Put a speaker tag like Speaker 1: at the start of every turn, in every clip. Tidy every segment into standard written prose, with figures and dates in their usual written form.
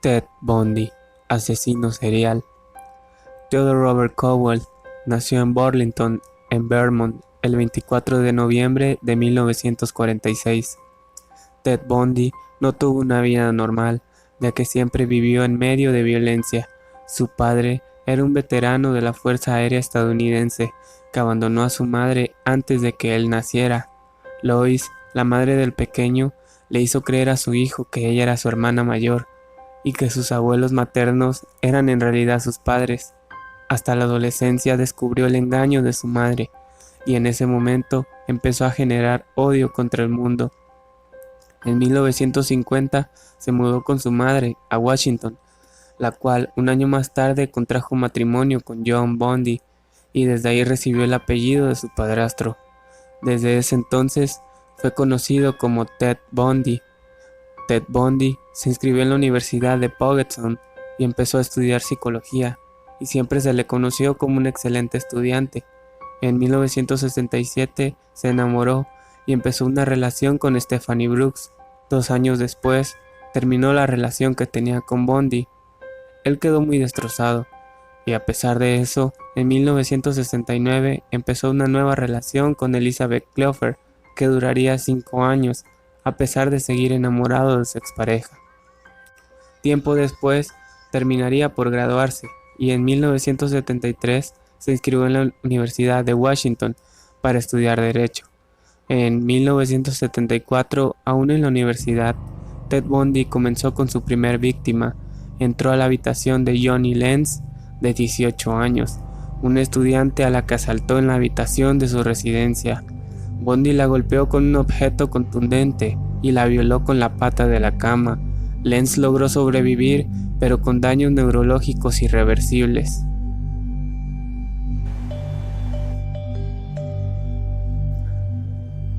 Speaker 1: Ted Bundy, asesino serial. Theodore Robert Cowell nació en Burlington, en Vermont, el 24 de noviembre de 1946. Ted Bundy no tuvo una vida normal, ya que siempre vivió en medio de violencia. Su padre era un veterano de la Fuerza Aérea estadounidense que abandonó a su madre antes de que él naciera. Lois, la madre del pequeño, le hizo creer a su hijo que ella era su hermana mayor y que sus abuelos maternos eran en realidad sus padres. Hasta la adolescencia descubrió el engaño de su madre y en ese momento empezó a generar odio contra el mundo. En 1950 se mudó con su madre a Washington, la cual un año más tarde contrajo matrimonio con John Bundy y desde ahí recibió el apellido de su padrastro. Desde ese entonces fue conocido como Ted Bundy. Ted Bundy se inscribió en la Universidad de Puget-Sound y empezó a estudiar psicología, y siempre se le conoció como un excelente estudiante. En 1967 se enamoró y empezó una relación con Stephanie Brooks. 2 años después, terminó la relación que tenía con Bundy. Él quedó muy destrozado, y a pesar de eso, en 1969 empezó una nueva relación con Elizabeth Clover, que duraría 5 años, a pesar de seguir enamorado de su expareja. Tiempo después, terminaría por graduarse, y en 1973 se inscribió en la Universidad de Washington para estudiar Derecho. En 1974, aún en la universidad, Ted Bundy comenzó con su primer víctima. Entró a la habitación de Johnny Lenz, de 18 años, un estudiante a la que asaltó en la habitación de su residencia. Bundy la golpeó con un objeto contundente y la violó con la pata de la cama. Lenz logró sobrevivir, pero con daños neurológicos irreversibles.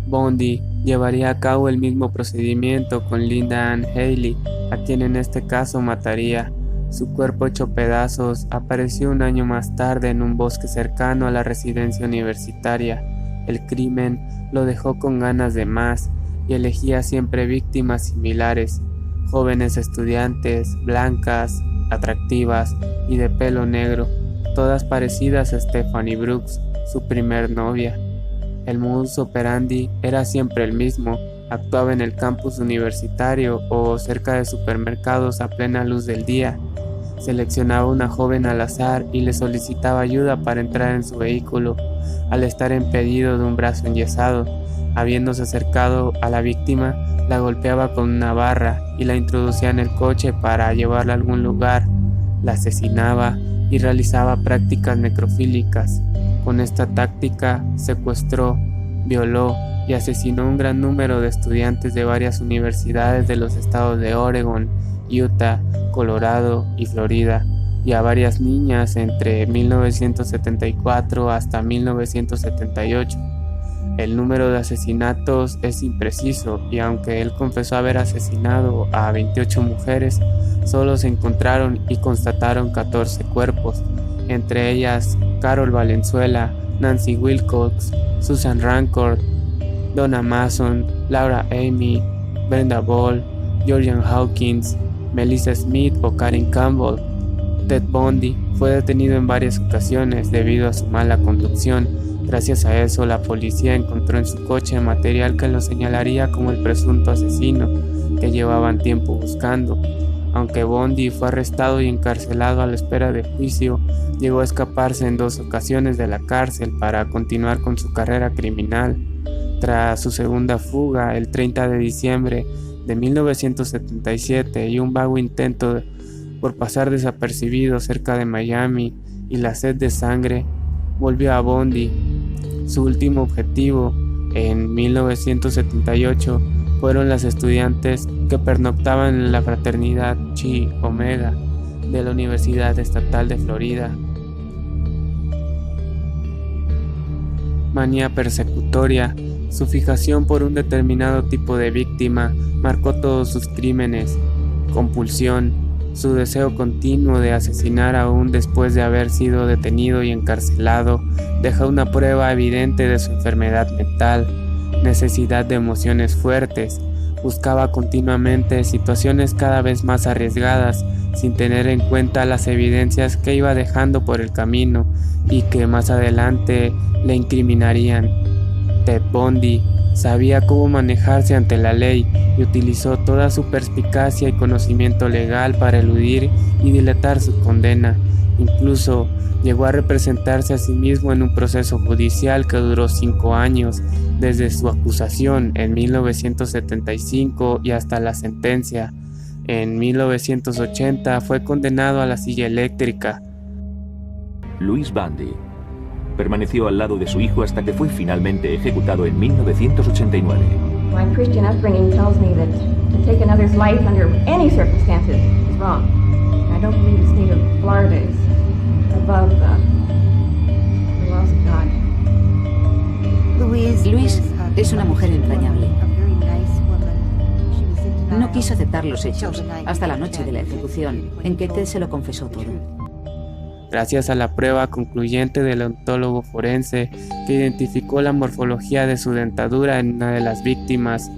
Speaker 1: Bundy llevaría a cabo el mismo procedimiento con Linda Ann Haley, a quien en este caso mataría. Su cuerpo hecho pedazos apareció un año más tarde en un bosque cercano a la residencia universitaria. El crimen lo dejó con ganas de más y elegía siempre víctimas similares, jóvenes estudiantes, blancas, atractivas y de pelo negro, todas parecidas a Stephanie Brooks, su primer novia. El modus operandi era siempre el mismo: actuaba en el campus universitario o cerca de supermercados a plena luz del día. Seleccionaba una joven al azar y le solicitaba ayuda para entrar en su vehículo. Al estar impedido de un brazo enyesado, habiéndose acercado a la víctima, la golpeaba con una barra y la introducía en el coche para llevarla a algún lugar. La asesinaba y realizaba prácticas necrofílicas. Con esta táctica secuestró, violó y asesinó un gran número de estudiantes de varias universidades de los estados de Oregon, Utah, Colorado y Florida, y a varias niñas entre 1974 hasta 1978. El número de asesinatos es impreciso y aunque él confesó haber asesinado a 28 mujeres, solo se encontraron y constataron 14 cuerpos, entre ellas Carol Valenzuela, Nancy Wilcox, Susan Rancourt, Donna Mason, Laura Amy, Brenda Ball, Georgian Hawkins, Melissa Smith o Karen Campbell. Ted Bundy fue detenido en varias ocasiones debido a su mala conducción. Gracias a eso, la policía encontró en su coche material que lo señalaría como el presunto asesino que llevaban tiempo buscando. Aunque Bundy fue arrestado y encarcelado a la espera de juicio, llegó a escaparse en 2 ocasiones de la cárcel para continuar con su carrera criminal. Tras su segunda fuga, el 30 de diciembre de 1977, y un vago intento por pasar desapercibido cerca de Miami y la sed de sangre, volvió a Bundy. Su último objetivo, en 1978, fueron las estudiantes que pernoctaban en la fraternidad Chi Omega de la Universidad Estatal de Florida. Manía persecutoria. Su fijación por un determinado tipo de víctima marcó todos sus crímenes. Compulsión. Su deseo continuo de asesinar aún después de haber sido detenido y encarcelado deja una prueba evidente de su enfermedad mental. Necesidad de emociones fuertes. Buscaba continuamente situaciones cada vez más arriesgadas, sin tener en cuenta las evidencias que iba dejando por el camino y que más adelante le incriminarían. Ted Bundy sabía cómo manejarse ante la ley y utilizó toda su perspicacia y conocimiento legal para eludir y dilatar su condena. Incluso llegó a representarse a sí mismo en un proceso judicial que duró 5 años, desde su acusación en 1975 y hasta la sentencia. En 1980 fue condenado a la silla eléctrica.
Speaker 2: Louis Bundy permaneció al lado de su hijo hasta que fue finalmente ejecutado en 1989.
Speaker 3: My Christian upbringing tells me that to take another's life under any circumstances is wrong. I don't believe the state of Florida is above the laws of God.
Speaker 4: Louise es una mujer entrañable. No quiso aceptar los hechos hasta la noche de la ejecución, en que Ted se lo confesó todo.
Speaker 1: Gracias a la prueba concluyente del odontólogo forense que identificó la morfología de su dentadura en una de las víctimas,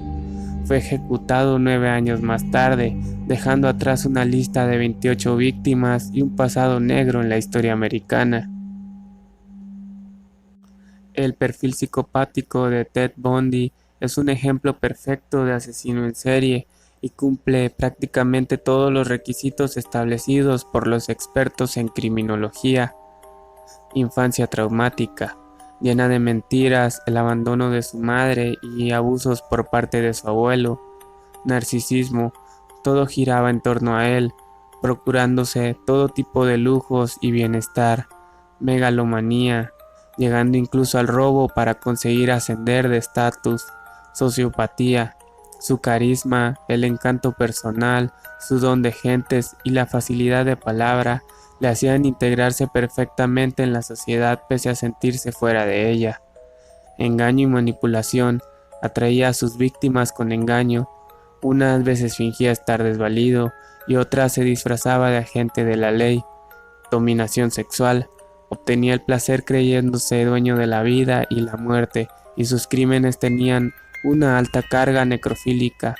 Speaker 1: fue ejecutado 9 años más tarde, dejando atrás una lista de 28 víctimas y un pasado negro en la historia americana. El perfil psicopático de Ted Bundy es un ejemplo perfecto de asesino en serie y cumple prácticamente todos los requisitos establecidos por los expertos en criminología. Infancia traumática, llena de mentiras, el abandono de su madre y abusos por parte de su abuelo. Narcisismo, todo giraba en torno a él, procurándose todo tipo de lujos y bienestar. Megalomanía, llegando incluso al robo para conseguir ascender de estatus. Sociopatía, su carisma, el encanto personal, su don de gentes y la facilidad de palabra le hacían integrarse perfectamente en la sociedad pese a sentirse fuera de ella. Engaño y manipulación, atraía a sus víctimas con engaño, unas veces fingía estar desvalido y otras se disfrazaba de agente de la ley. Dominación sexual, obtenía el placer creyéndose dueño de la vida y la muerte, y sus crímenes tenían una alta carga necrofílica,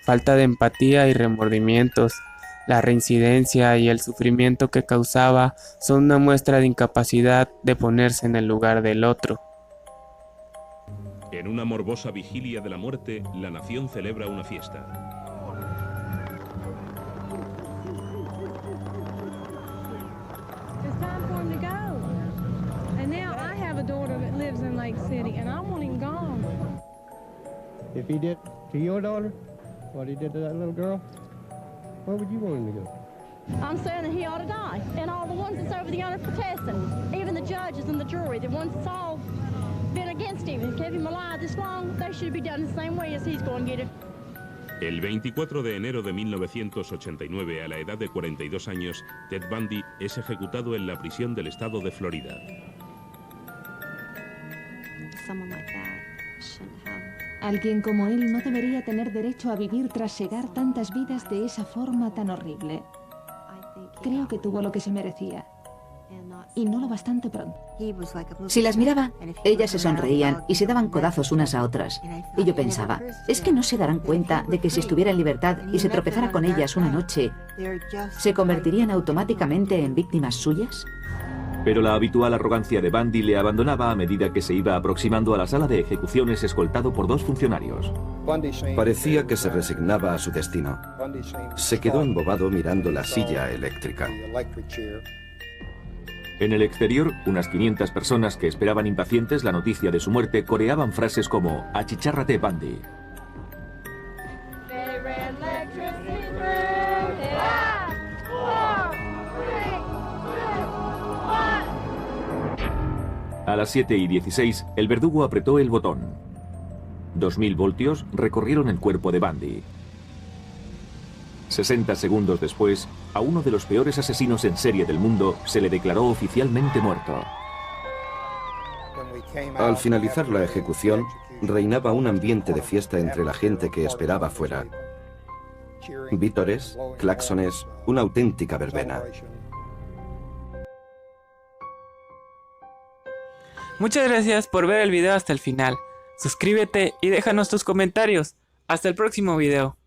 Speaker 1: falta de empatía y remordimientos. La reincidencia y el sufrimiento que causaba son una muestra de incapacidad de ponerse en el lugar del otro.
Speaker 5: En una morbosa vigilia de la muerte, la nación celebra una fiesta.
Speaker 6: It's time for him to go. And now I have a daughter that lives in Lake City, and I want him gone.
Speaker 7: If he did to your daughter what he did to that little girl, where would you want him to go?
Speaker 6: I'm saying that he ought to die. And all the ones that's over the honor protesting, even the judges and the jury, the ones that's all been against him and kept him alive this long, they should be done the same way as he's going to get it.
Speaker 5: El 24 de enero de 1989, a la edad de 42 años, Ted Bundy es ejecutado en la prisión del estado de Florida.
Speaker 8: Alguien como él no debería tener derecho a vivir tras segar tantas vidas de esa forma tan horrible. Creo que tuvo lo que se merecía. Y no lo bastante pronto.
Speaker 4: Si las miraba, ellas se sonreían y se daban codazos unas a otras. Y yo pensaba, ¿es que no se darán cuenta de que si estuviera en libertad y se tropezara con ellas una noche, se convertirían automáticamente en víctimas suyas?
Speaker 2: Pero la habitual arrogancia de Bundy le abandonaba a medida que se iba aproximando a la sala de ejecuciones escoltado por 2 funcionarios.
Speaker 9: Parecía que se resignaba a su destino. Se quedó embobado mirando la silla eléctrica.
Speaker 2: En el exterior, unas 500 personas que esperaban impacientes la noticia de su muerte coreaban frases como "Achichárrate, Bundy". A las 7:16, el verdugo apretó el botón. 2000 voltios recorrieron el cuerpo de Bundy. 60 segundos después, a uno de los peores asesinos en serie del mundo se le declaró oficialmente muerto.
Speaker 9: Al finalizar la ejecución, reinaba un ambiente de fiesta entre la gente que esperaba fuera. Vítores, claxones, una auténtica verbena.
Speaker 1: Muchas gracias por ver el video hasta el final. Suscríbete y déjanos tus comentarios. Hasta el próximo video.